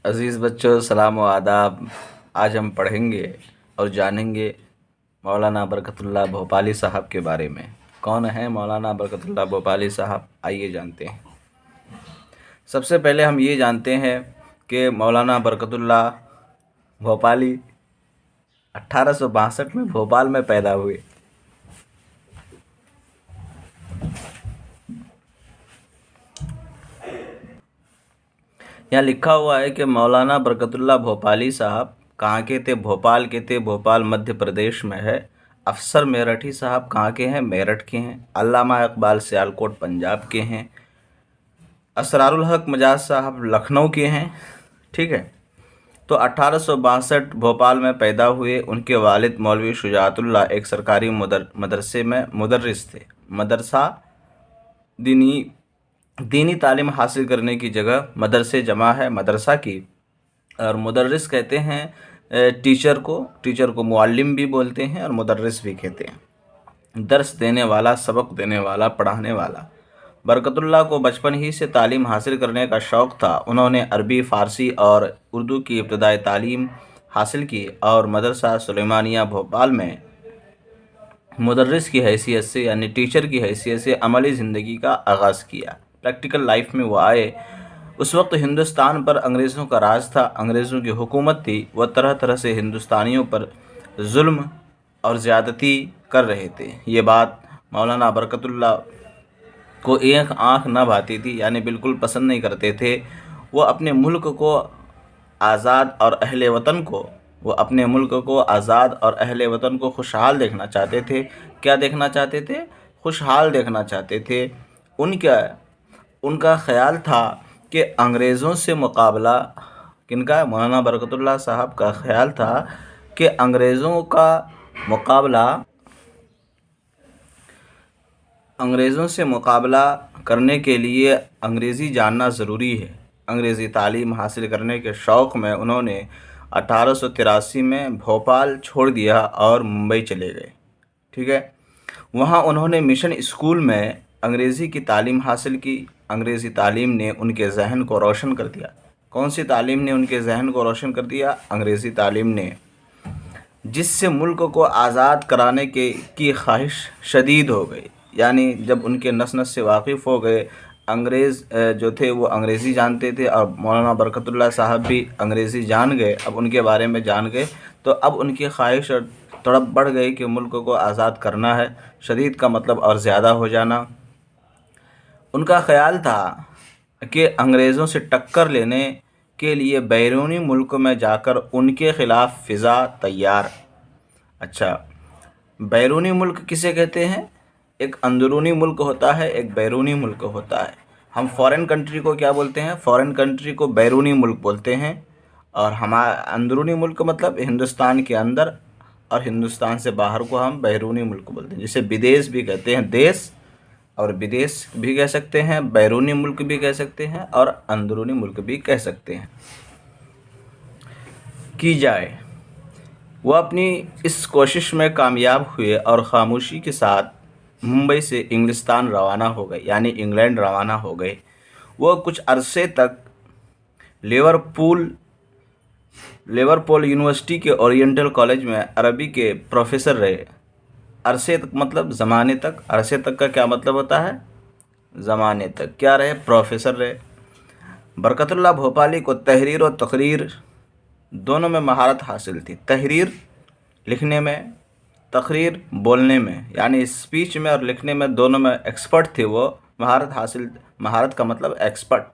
عزیز بچوں، سلام و آداب۔ آج ہم پڑھیں گے اور جانیں گے مولانا برکت اللہ بھوپالی صاحب کے بارے میں۔ کون ہیں مولانا برکت اللہ بھوپالی صاحب؟ آئیے جانتے ہیں۔ سب سے پہلے ہم یہ جانتے ہیں کہ مولانا برکت اللہ بھوپالی 1862 میں بھوپال میں پیدا ہوئے۔ یہاں لکھا ہوا ہے کہ مولانا برکت اللہ بھوپالی صاحب کہاں کے تھے؟ بھوپال کے تھے۔ بھوپال مدھیہ پردیش میں ہے۔ افسر میرٹھی صاحب کہاں کے ہیں؟ میرٹھ کے ہیں۔ علامہ اقبال سیالکوٹ پنجاب کے ہیں۔ اسرار الحق مجاز صاحب لکھنؤ کے ہیں۔ ٹھیک ہے، تو 1862 بھوپال میں پیدا ہوئے۔ ان کے والد مولوی شجاعت اللہ ایک سرکاری مدرسے میں مدرس تھے۔ مدرسہ دینی تعلیم حاصل کرنے کی جگہ مدرسے جمع ہے مدرسہ کی، اور مدرس کہتے ہیں ٹیچر کو معلم بھی بولتے ہیں اور مدرس بھی کہتے ہیں۔ درس دینے والا، سبق دینے والا، پڑھانے والا۔ برکت اللہ کو بچپن ہی سے تعلیم حاصل کرنے کا شوق تھا۔ انہوں نے عربی، فارسی اور اردو کی ابتدائی تعلیم حاصل کی اور مدرسہ سلیمانیہ بھوپال میں مدرس کی حیثیت سے یعنی ٹیچر کی حیثیت سے عملی زندگی کا آغاز کیا۔ پریکٹیکل لائف میں وہ آئے۔ اس وقت ہندوستان پر انگریزوں کا راج تھا، انگریزوں کی حکومت تھی۔ وہ طرح طرح سے ہندوستانیوں پر ظلم اور زیادتی کر رہے تھے۔ یہ بات مولانا برکت اللہ کو ایک آنکھ نہ بھاتی تھی، یعنی بالکل پسند نہیں کرتے تھے۔ وہ اپنے ملک کو آزاد اور اہل وطن کو خوشحال دیکھنا چاہتے تھے۔ کیا دیکھنا چاہتے تھے؟ خوشحال دیکھنا چاہتے تھے۔ ان کا خیال تھا کہ انگریزوں سے مقابلہ کن کا؟ مولانا برکت اللہ صاحب کا خیال تھا کہ انگریزوں سے مقابلہ کرنے کے لیے انگریزی جاننا ضروری ہے۔ انگریزی تعلیم حاصل کرنے کے شوق میں انہوں نے 1883 میں بھوپال چھوڑ دیا اور ممبئی چلے گئے۔ ٹھیک ہے، وہاں انہوں نے مشن اسکول میں انگریزی کی تعلیم حاصل کی۔ انگریزی تعلیم نے ان کے ذہن کو روشن کر دیا۔ کون سی تعلیم نے ان کے ذہن کو روشن کر دیا؟ انگریزی تعلیم نے، جس سے ملک کو آزاد کرانے کی خواہش شدید ہو گئی۔ یعنی جب ان کے نس نس سے واقف ہو گئے، انگریز جو تھے وہ انگریزی جانتے تھے اور مولانا برکت اللہ صاحب بھی انگریزی جان گئے، اب ان کے بارے میں جان گئے، تو اب ان کی خواہش اور تڑپ بڑھ گئی کہ ملک کو آزاد کرنا ہے۔ شدید کا مطلب اور زیادہ ہو جانا۔ ان کا خیال تھا کہ انگریزوں سے ٹکر لینے کے لیے بیرونی ملک میں جا کر ان کے خلاف فضا تیار۔ اچھا، بیرونی ملک کسے کہتے ہیں؟ ایک اندرونی ملک ہوتا ہے، ایک بیرونی ملک ہوتا ہے۔ ہم فورن کنٹری کو کیا بولتے ہیں؟ فورن کنٹری کو بیرونی ملک بولتے ہیں، اور ہمارا اندرونی ملک مطلب ہندوستان کے اندر، اور ہندوستان سے باہر کو ہم بیرونی ملک بولتے ہیں، جسے بدیش بھی کہتے ہیں۔ دیش اور بدیش بھی کہہ سکتے ہیں، بیرونی ملک بھی کہہ سکتے ہیں، اور اندرونی ملک بھی کہہ سکتے ہیں کی جائے۔ وہ اپنی اس کوشش میں کامیاب ہوئے اور خاموشی کے ساتھ ممبئی سے انگلستان روانہ ہو گئے، یعنی انگلینڈ روانہ ہو گئے۔ وہ کچھ عرصے تک لیورپول یونیورسٹی کے اورینٹل کالج میں عربی کے پروفیسر رہے۔ عرصے تک مطلب زمانے تک، عرصے تک کا کیا مطلب ہوتا ہے؟ زمانے تک کیا رہے؟ پروفیسر رہے۔ برکت اللہ بھوپالی کو تحریر و تقریر دونوں میں مہارت حاصل تھی۔ تحریر لکھنے میں، تقریر بولنے میں، یعنی اسپیچ میں اور لکھنے میں دونوں میں ایکسپرٹ تھے وہ۔ مہارت کا مطلب ایکسپرٹ۔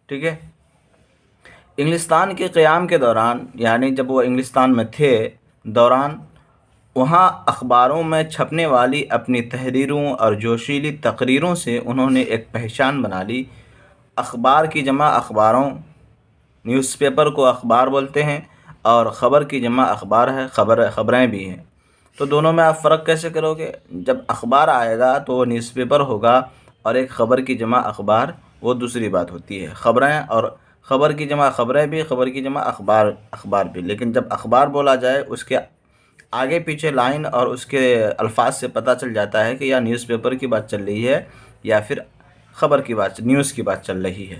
ٹھیک ہے، انگلستان کے قیام کے دوران، یعنی جب وہ انگلستان میں تھے وہاں اخباروں میں چھپنے والی اپنی تحریروں اور جوشیلی تقریروں سے انہوں نے ایک پہچان بنا لی۔ اخبار کی جمع اخباروں، نیوز پیپر کو اخبار بولتے ہیں، اور خبر کی جمع اخبار ہے، خبریں بھی ہیں۔ تو دونوں میں آپ فرق کیسے کرو گے؟ جب اخبار آئے گا تو وہ نیوز پیپر ہوگا، اور ایک خبر کی جمع اخبار وہ دوسری بات ہوتی ہے۔ خبریں اور خبر کی جمع خبریں بھی، خبر کی جمع اخبار بھی۔ لیکن جب اخبار بولا جائے، اس کے آگے پیچھے لائن اور اس کے الفاظ سے پتہ چل جاتا ہے کہ یا نیوز پیپر کی بات چل رہی ہے یا پھر نیوز کی بات چل رہی ہے۔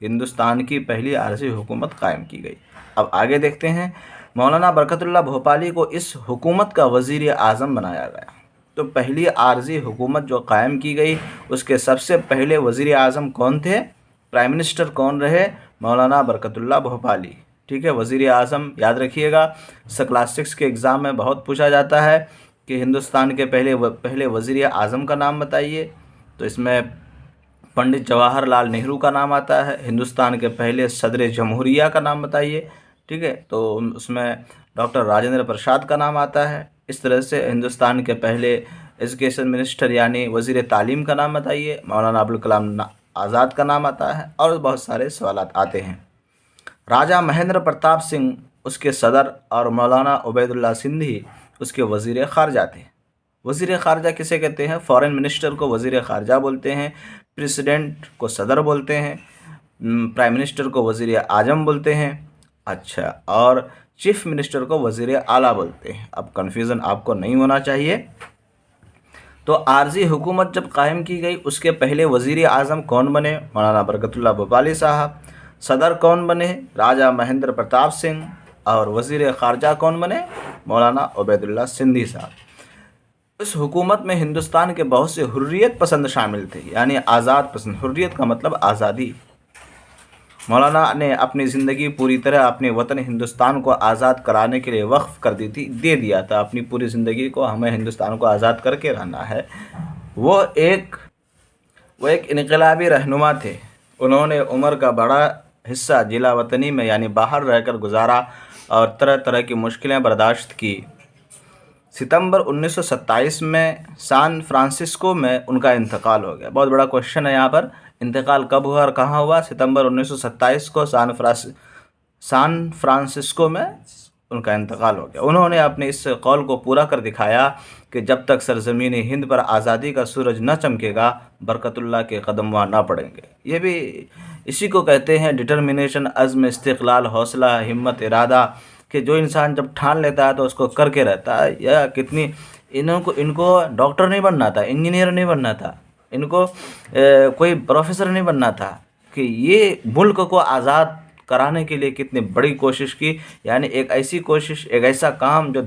ہندوستان کی پہلی عارضی حکومت قائم کی گئی۔ اب آگے دیکھتے ہیں، مولانا برکت اللہ بھوپالی کو اس حکومت کا وزیر اعظم بنایا گیا۔ تو پہلی عارضی حکومت جو قائم کی گئی، اس کے سب سے پہلے وزیر اعظم کون تھے؟ پرائم منسٹر کون رہے؟ مولانا برکت اللہ بھوپالی۔ ٹھیک ہے، وزیر اعظم یاد رکھیے گا، کلاس 6 کے ایگزام میں بہت پوچھا جاتا ہے کہ ہندوستان کے پہلے وزیر اعظم کا نام بتائیے، تو اس میں پنڈت جواہر لال نہرو کا نام آتا ہے۔ ہندوستان کے پہلے صدر جمہوریہ کا نام بتائیے، ٹھیک ہے، تو اس میں ڈاکٹر راجندر پرساد کا نام آتا ہے۔ اس طرح سے ہندوستان کے پہلے ایجوکیشن منسٹر یعنی وزیر تعلیم کا نام بتائیے، مولانا ابوالکلام آزاد کا نام آتا ہے، اور بہت سارے سوالات آتے ہیں۔ راجہ مہندر پرتاپ سنگھ اس کے صدر اور مولانا عبید اللہ سندھی اس کے وزیر خارجہ تھے۔ وزیر خارجہ کسے کہتے ہیں؟ فارن منسٹر کو وزیر خارجہ بولتے ہیں، پریزیڈنٹ کو صدر بولتے ہیں، پرائم منسٹر کو وزیر اعظم بولتے ہیں، اچھا، اور چیف منسٹر کو وزیر اعلیٰ بولتے ہیں۔ اب کنفیوژن آپ کو نہیں ہونا چاہیے۔ تو عارضی حکومت جب قائم کی گئی، اس کے پہلے وزیر اعظم کون بنے؟ مولانا برکت اللہ بھوپالی صاحب۔ صدر کون بنے؟ راجہ مہندر پرتاپ سنگھ۔ اور وزیر خارجہ کون بنے؟ مولانا عبید اللہ سندھی صاحب۔ اس حکومت میں ہندوستان کے بہت سے حریت پسند شامل تھے، یعنی آزاد پسند۔ حریت کا مطلب آزادی۔ مولانا نے اپنی زندگی پوری طرح اپنے وطن ہندوستان کو آزاد کرانے کے لیے وقف کر دے دیا تھا۔ اپنی پوری زندگی کو ہمیں ہندوستان کو آزاد کر کے رہنا ہے۔ وہ ایک انقلابی رہنما تھے۔ انہوں نے عمر کا بڑا حصہ جلا وطنی میں یعنی باہر رہ کر گزارا اور طرح طرح کی مشکلیں برداشت کی۔ ستمبر 1927 میں سان فرانسسکو میں ان کا انتقال ہو گیا۔ بہت بڑا کوشچن ہے یہاں پر، انتقال کب ہوا اور کہاں ہوا؟ ستمبر 1927 کو سان فرانسسکو میں ان کا انتقال ہو گیا۔ انہوں نے اپنے اس قول کو پورا کر دکھایا کہ جب تک سرزمین ہند پر آزادی کا سورج نہ چمکے گا، برکت اللہ کے قدم وہاں نہ پڑیں گے۔ یہ بھی اسی کو کہتے ہیں ڈٹرمنیشن، عزم، استقلال، حوصلہ، ہمت، ارادہ، کہ جو انسان جب ٹھان لیتا ہے تو اس کو کر کے رہتا ہے۔ یا ان کو ڈاکٹر نہیں بننا تھا، انجینئر نہیں بننا تھا، ان کو کوئی پروفیسر نہیں بننا تھا، کہ یہ ملک کو آزاد کرانے کے لیے کتنی بڑی کوشش کی، یعنی ایک ایسی کوشش، ایک ایسا کام جو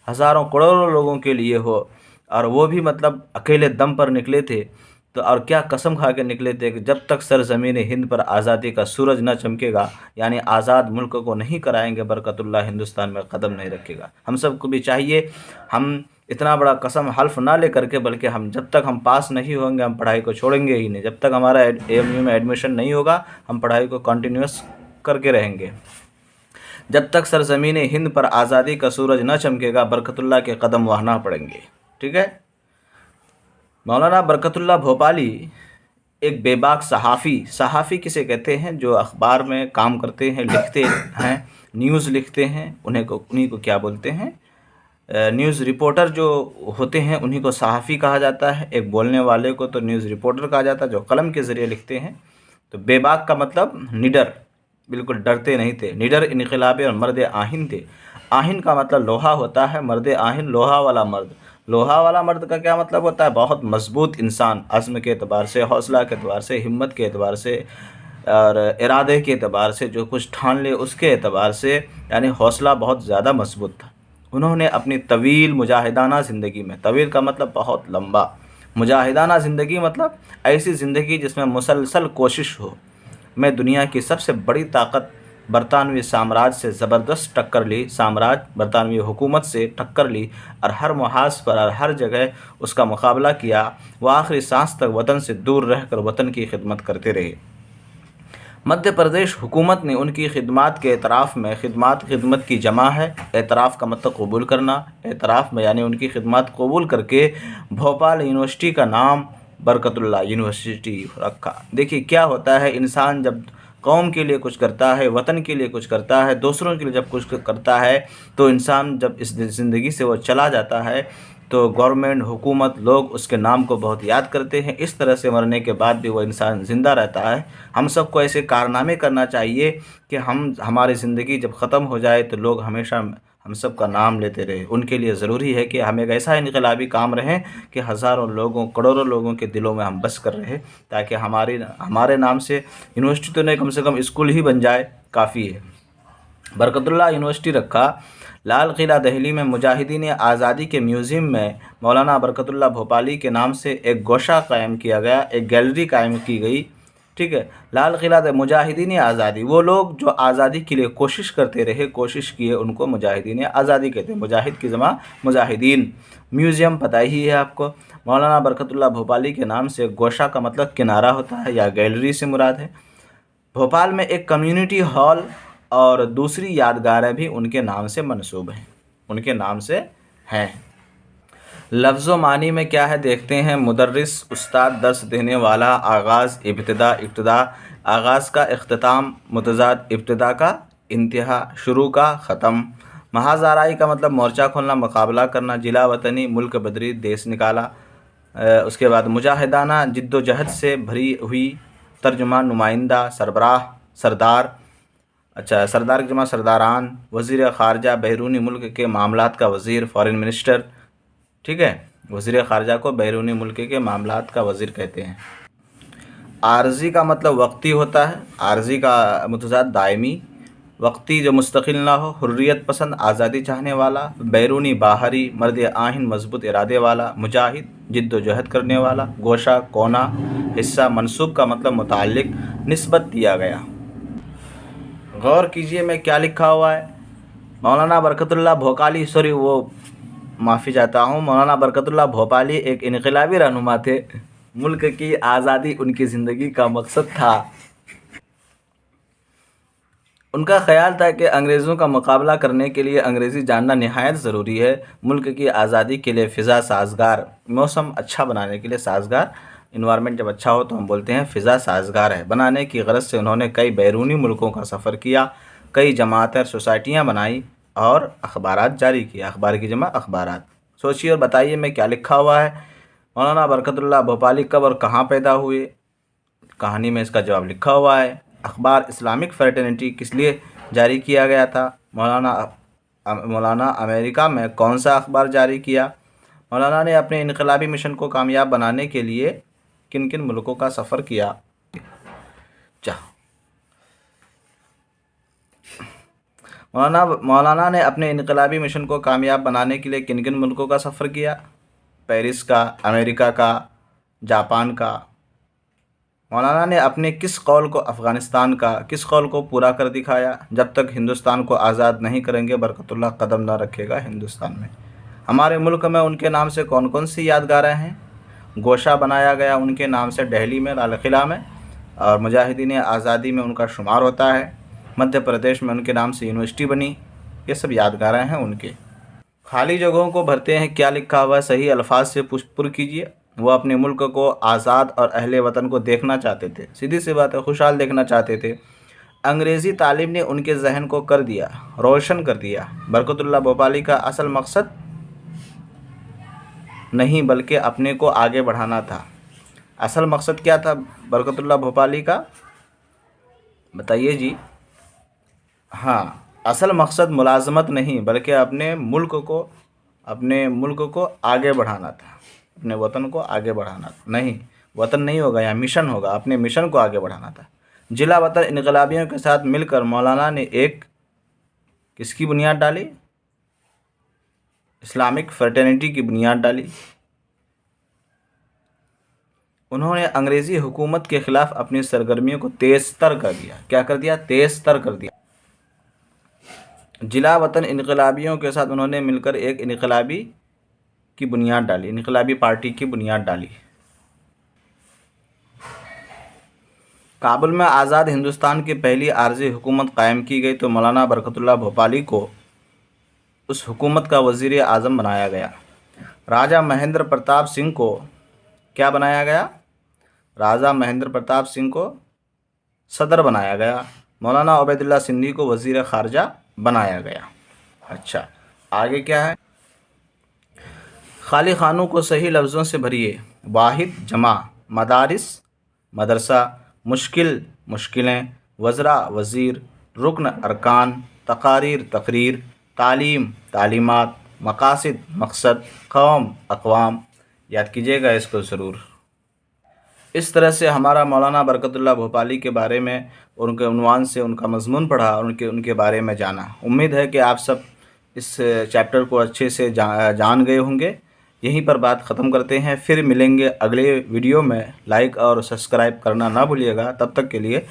ہزاروں کروڑوں لوگوں کے لیے ہو، اور وہ بھی مطلب اکیلے دم پر نکلے تھے۔ تو اور کیا قسم کھا کے نکلے تھے کہ جب تک سرزمین ہند پر آزادی کا سورج نہ چمکے گا، یعنی آزاد ملک کو نہیں کرائیں گے، برکت اللہ ہندوستان میں قدم نہیں رکھے گا۔ ہم سب کو بھی چاہیے ہم اتنا بڑا قسم حلف نہ لے کر کے، بلکہ ہم جب تک ہم پاس نہیں ہوں گے ہم پڑھائی کو چھوڑیں گے ہی نہیں۔ جب تک ہمارا AMU میں ایڈمیشن نہیں ہوگا ہم پڑھائی کو کنٹینیوس کر کے رہیں گے۔ جب تک سرزمین ہند پر آزادی کا سورج نہ چمکے گا، برکت اللہ کے قدم وہاں نہ پڑیں گے۔ ٹھیک ہے، مولانا برکت اللہ بھوپالی ایک بے باک صحافی کسے کہتے ہیں؟ جو اخبار میں کام کرتے ہیں، لکھتے ہیں، نیوز لکھتے ہیں، انہیں کو کیا بولتے ہیں؟ نیوز رپورٹر جو ہوتے ہیں انہیں کو صحافی کہا جاتا ہے۔ ایک بولنے والے کو تو نیوز رپورٹر کہا جاتا ہے، جو قلم کے ذریعے لکھتے ہیں۔ تو بے باک کا مطلب نڈر، بالکل ڈرتے نہیں تھے، نڈر، انقلابی اور مرد آہن تھے۔ آہن کا مطلب لوہا ہوتا ہے، مرد آہن لوہا والا مرد۔ لوہا والا مرد کا کیا مطلب ہوتا ہے؟ بہت مضبوط انسان، عزم کے اعتبار سے، حوصلہ کے اعتبار سے، ہمت کے اعتبار سے، اور ارادے کے اعتبار سے، جو کچھ ٹھان لے اس کے اعتبار سے، یعنی حوصلہ بہت زیادہ مضبوط تھا۔ انہوں نے اپنی طویل مجاہدانہ زندگی میں، طویل کا مطلب بہت لمبا، مجاہدانہ زندگی مطلب ایسی زندگی جس میں مسلسل کوشش ہو، میں دنیا کی سب سے بڑی طاقت برطانوی سامراج سے زبردست ٹکر لی، برطانوی حکومت سے ٹکر لی، اور ہر محاذ پر اور ہر جگہ اس کا مقابلہ کیا۔ وہ آخری سانس تک وطن سے دور رہ کر وطن کی خدمت کرتے رہے۔ مدھیہ پردیش حکومت نے ان کی خدمات کے اعتراف میں، خدمت کی جمع ہے، اعتراف کا مطلب قبول کرنا، اعتراف میں یعنی ان کی خدمات قبول کر کے بھوپال یونیورسٹی کا نام برکت اللہ یونیورسٹی رکھا۔ دیکھیے کیا ہوتا ہے، انسان جب قوم کے لیے کچھ کرتا ہے، وطن کے لیے کچھ کرتا ہے، دوسروں کے لیے جب کچھ کرتا ہے، تو انسان جب اس زندگی سے وہ چلا جاتا ہے تو گورنمنٹ، حکومت، لوگ اس کے نام کو بہت یاد کرتے ہیں۔ اس طرح سے مرنے کے بعد بھی وہ انسان زندہ رہتا ہے۔ ہم سب کو ایسے کارنامے کرنا چاہیے کہ ہماری زندگی جب ختم ہو جائے تو لوگ ہمیشہ ہم سب کا نام لیتے رہے۔ ان کے لیے ضروری ہے کہ ہم ایک ایسا انقلابی کام رہیں کہ ہزاروں لوگوں، کروڑوں لوگوں کے دلوں میں ہم بس کر رہے، تاکہ ہمارے نام سے یونیورسٹی تو نہیں، کم سے کم اسکول ہی بن جائے، کافی ہے۔ برکت اللہ یونیورسٹی رکھا۔ لال قلعہ دہلی میں مجاہدین آزادی کے میوزیم میں مولانا برکت اللہ بھوپالی کے نام سے ایک گوشہ قائم کیا گیا، ایک گیلری قائم کی گئی، ٹھیک ہے۔ لال قلعہ مجاہدین آزادی، وہ لوگ جو آزادی کے لیے کوشش کرتے رہے، کوشش کیے، ان کو مجاہدین آزادی کہتے ہیں۔ مجاہد کی جمع مجاہدین۔ میوزیم پتہ ہی ہے آپ کو، مولانا برکت اللہ بھوپالی کے نام سے گوشہ کا مطلب کنارہ ہوتا ہے، یا گیلری سے مراد ہے۔ بھوپال میں ایک کمیونٹی ہال اور دوسری یادگاریں بھی ان کے نام سے منسوب ہیں، ان کے نام سے ہیں۔ لفظ و معنی میں کیا ہے دیکھتے ہیں۔ مدرس، استاد، درس دینے والا۔ آغاز، ابتدا، آغاز کا اختتام، متضاد، ابتدا کا انتہا، شروع کا ختم۔ محاذ آرائی کا مطلب مورچہ کھولنا، مقابلہ کرنا۔ جلا وطنی، ملک بدری، دیس نکالا۔ اس کے بعد مجاہدانہ، جد و جہد سے بھری ہوئی۔ ترجمہ، نمائندہ، سربراہ، سردار، اچھا سردار کی جمع سرداران۔ وزیر خارجہ، بیرونی ملک کے معاملات کا وزیر، فارن منسٹر، ٹھیک ہے۔ وزیر خارجہ کو بیرونی ملک کے معاملات کا وزیر کہتے ہیں۔ عارضی کا مطلب وقتی ہوتا ہے، عارضی کا متضاد دائمی۔ وقتی جو مستقل نہ ہو، حریت پسند، آزادی چاہنے والا۔ بیرونی، باہری، مرد آہن، مضبوط ارادے والا۔ مجاہد، جد و جہد کرنے والا۔ گوشہ، کونا، حصہ۔ منسوب کا مطلب متعلق، نسبت دیا گیا۔ غور کیجئے میں کیا لکھا ہوا ہے۔ مولانا برکت اللہ بھوپالی، معافی چاہتا ہوں، مولانا برکت اللہ بھوپالی ایک انقلابی رہنما تھے۔ ملک کی آزادی ان کی زندگی کا مقصد تھا۔ ان کا خیال تھا کہ انگریزوں کا مقابلہ کرنے کے لیے انگریزی جاننا نہایت ضروری ہے۔ ملک کی آزادی کے لیے فضا سازگار، موسم اچھا بنانے کے لیے سازگار، انوائرمنٹ جب اچھا ہو تو ہم بولتے ہیں فضا سازگار ہے، بنانے کی غرض سے انہوں نے کئی بیرونی ملکوں کا سفر کیا، کئی جماعتیں اور سوسائٹیاں بنائیں اور اخبارات جاری کیے۔ اخبار کی جمع اخبارات۔ سوچیے اور بتائیے میں کیا لکھا ہوا ہے۔ مولانا برکت اللہ بھوپالی کب اور کہاں پیدا ہوئے؟ کہانی میں اس کا جواب لکھا ہوا ہے۔ اخبار اسلامک فریٹرنیٹی کس لیے جاری کیا گیا تھا؟ مولانا امریکہ میں کون سا اخبار جاری کیا؟ مولانا نے اپنے انقلابی مشن کو کامیاب بنانے کے لیے کن کن ملکوں کا سفر کیا؟ مولانا نے اپنے انقلابی مشن کو کامیاب بنانے کے لیے کن کن ملکوں کا سفر کیا؟ پیرس کا، امریکہ کا، جاپان کا۔ مولانا نے اپنے کس قول کو افغانستان کا، کس قول کو پورا کر دکھایا؟ جب تک ہندوستان کو آزاد نہیں کریں گے برکت اللہ قدم نہ رکھے گا ہندوستان میں۔ ہمارے ملک میں ان کے نام سے کون کون سی یادگاریں ہیں؟ گوشہ بنایا گیا ان کے نام سے دہلی میں، لال قلعہ میں، اور مجاہدین آزادی میں ان کا شمار ہوتا ہے۔ مدھیہ پردیش میں ان کے نام سے یونیورسٹی بنی۔ یہ سب یادگاریں ہیں ان کے۔ خالی جگہوں کو بھرتے ہیں، کیا لکھا ہوا ہے؟ صحیح الفاظ سے پر کیجیے۔ وہ اپنے ملک کو آزاد اور اہل وطن کو دیکھنا چاہتے تھے، سیدھی سی بات ہے، خوشحال دیکھنا چاہتے تھے۔ انگریزی تعلیم نے ان کے ذہن کو کر دیا، روشن کر دیا۔ برکت اللہ بھوپالی کا اصل مقصد نہیں بلکہ اپنے کو آگے بڑھانا تھا۔ اصل مقصد کیا تھا برکت اللہ بھوپالی کا؟ بتائیے جی۔ ہاں، اصل مقصد ملازمت نہیں بلکہ اپنے ملک کو آگے بڑھانا تھا، اپنے وطن کو آگے بڑھانا تھا۔ نہیں، وطن نہیں ہوگا، یہاں مشن ہوگا، اپنے مشن کو آگے بڑھانا تھا۔ جلا وطن انقلابیوں کے ساتھ مل کر مولانا نے ایک کس کی بنیاد ڈالی؟ اسلامک فریٹرنیٹی کی بنیاد ڈالی۔ انہوں نے انگریزی حکومت کے خلاف اپنی سرگرمیوں کو تیز تر کر دیا۔ کیا کر دیا؟ تیز تر کر دیا۔ جلا وطن انقلابیوں کے ساتھ انہوں نے مل کر ایک انقلابی کی بنیاد ڈالی، انقلابی پارٹی کی بنیاد ڈالی۔ کابل میں آزاد ہندوستان کی پہلی عارضی حکومت قائم کی گئی تو مولانا برکت اللہ بھوپالی کو اس حکومت کا وزیر اعظم بنایا گیا۔ راجہ مہندر پرتاپ سنگھ کو کیا بنایا گیا؟ راجہ مہندر پرتاپ سنگھ کو صدر بنایا گیا۔ مولانا عبید اللہ سندھی کو وزیر خارجہ بنایا گیا۔ اچھا، آگے کیا ہے؟ خالی خانوں کو صحیح لفظوں سے بھریے۔ واحد جمع، مدارس مدرسہ، مشکل مشکلیں، وزراء وزیر، رکن ارکان، تقاریر تقریر، تعلیم، تعلیمات، مقاصد، مقصد، قوم، اقوام، یاد کیجیے گا اس کو ضرور۔ اس طرح سے ہمارا مولانا برکت اللہ بھوپالی کے بارے میں اور ان کے عنوان سے ان کا مضمون پڑھا اور ان کے بارے میں جانا۔ امید ہے کہ آپ سب اس چیپٹر کو اچھے سے جان گئے ہوں گے۔ یہیں پر بات ختم کرتے ہیں، پھر ملیں گے اگلے ویڈیو میں۔ لائک اور سبسکرائب کرنا نہ بھولیے گا۔ تب تک کے لیے